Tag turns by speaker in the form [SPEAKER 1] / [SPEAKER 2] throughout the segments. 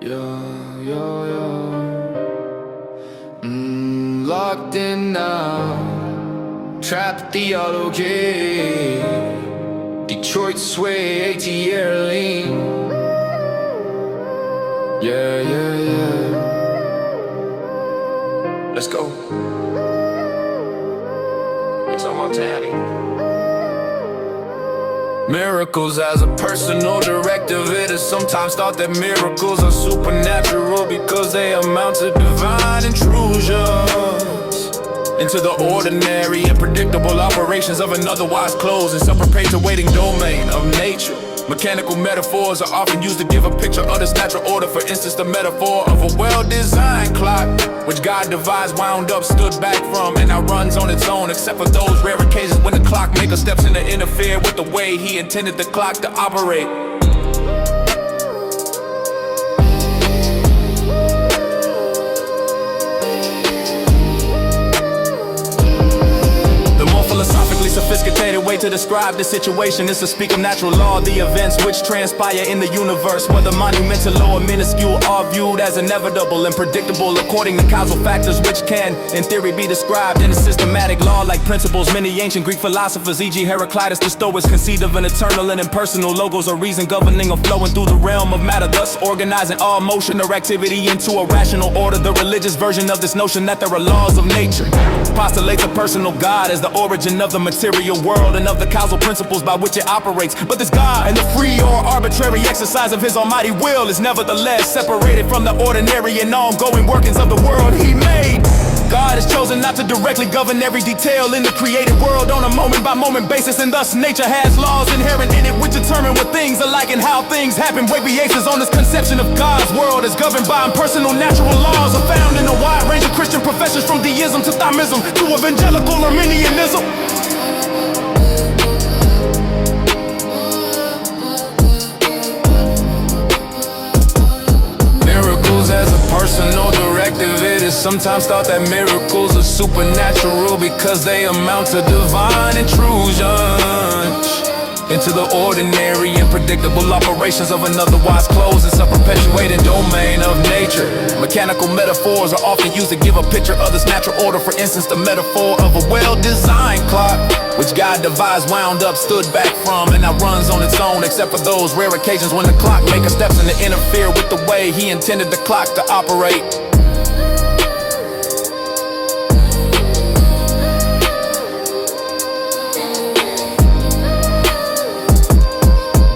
[SPEAKER 1] Yeah, yeah, yeah. Locked in now, trapped theology. Detroit sway, ATL lean. Yeah, yeah, yeah. Let's go. It's on Montana. Miracles as a personal directive. It is sometimes thought that miracles are supernatural because they amount to divine intrusions into the ordinary and predictable operations of an otherwise closed and self-perpetuating domain of nature. Mechanical metaphors are often used to give a picture of this natural order. For instance, the metaphor of a well-designed clock, which God devised, wound up, stood back from, and now runs on its own, except for those rare occasions when the clockmaker steps in to interfere with the way he intended the clock to operate. Philosophically sophisticated way to describe the situation is to speak of natural law, the events which transpire in the universe, whether monumental or minuscule, are viewed as inevitable and predictable according to causal factors which can, in theory, be described in a systematic law-like principles. Many ancient Greek philosophers, e.g. Heraclitus the Stoics, conceived of an eternal and impersonal logos or reason governing or flowing through the realm of matter, thus organizing all motion or activity into a rational order. The religious version of this notion that there are laws of nature postulates a personal God as the origin of the material world and of the causal principles by which it operates. But this God and the free or arbitrary exercise of his almighty will is nevertheless separated from the ordinary and ongoing workings of the world he made. God has chosen not to directly govern every detail in the created world on a moment-by-moment basis, and thus nature has laws inherent in it which determine what things are like and how things happen. Variations on this conception of God's world is governed by impersonal natural laws are found in a wide range of Christian professions, from deism to Thomism to evangelical Arminianism. As a personal directive, it is sometimes thought that miracles are supernatural because they amount to divine intrusions into the ordinary and predictable operations of an otherwise closed and self-perpetuating domain of nature. Mechanical metaphors are often used to give a picture of this natural order. For instance, the metaphor of a well-designed clock, which God devised, wound up, stood back from, and now runs on its own, except for those rare occasions when the clockmaker steps in to interfere with the way he intended the clock to operate.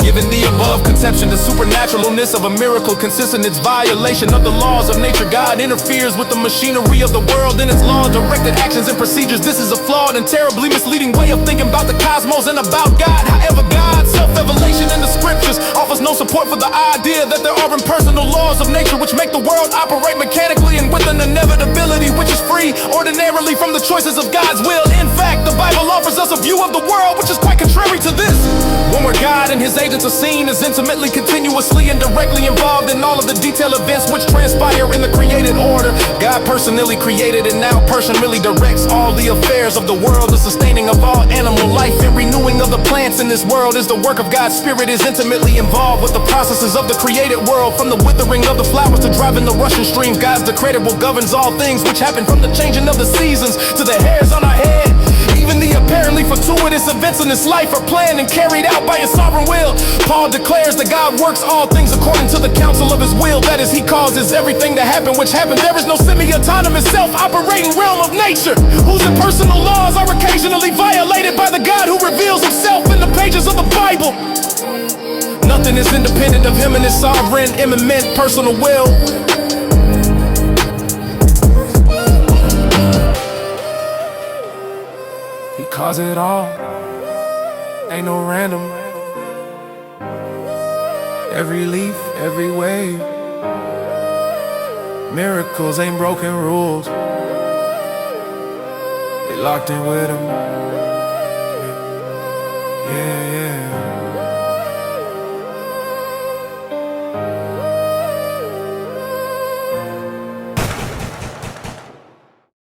[SPEAKER 1] Given the above conception, the supernaturalness of a miracle consists in its violation of the laws of nature. God interferes with the machinery of the world and its law-directed actions and procedures. This is a flawed and terribly misleading way of thinking about the cosmos and about God. However, God's self-revelation in the scriptures offers no support for the idea that there are impersonal laws of nature which make the world operate mechanically and with an inevitability which is free ordinarily from the choices of God's will. In fact, the Bible offers us a view of the world which is quite contrary to this, one where God and his agents are seen as intimately, continuously, and directly involved in all of the detailed events which transpire in the created order. God personally created and now personally directs all the affairs of the world. The sustaining of all animal life and renewing of the plants in this world is the work of God's Spirit, is intimately involved with the processes of the created world. From the withering of the flowers to driving the rushing streams, God's decretable governs all things which happen, from the changing of the seasons to the hairs on our head. Even the apparently fortuitous events in this life are planned and carried out by his sovereign will. Paul declares that God works all things according to the counsel of his will. That is, he causes everything to happen which happens. There is no semi-autonomous self-operating realm of nature whose impersonal laws are occasionally violated by the God who reveals himself in the pages of the Bible. Nothing is independent of him and his sovereign, immanent personal will. Cause it all ain't no random. Every leaf, every wave. Miracles ain't broken rules. They locked in with him. Yeah, yeah.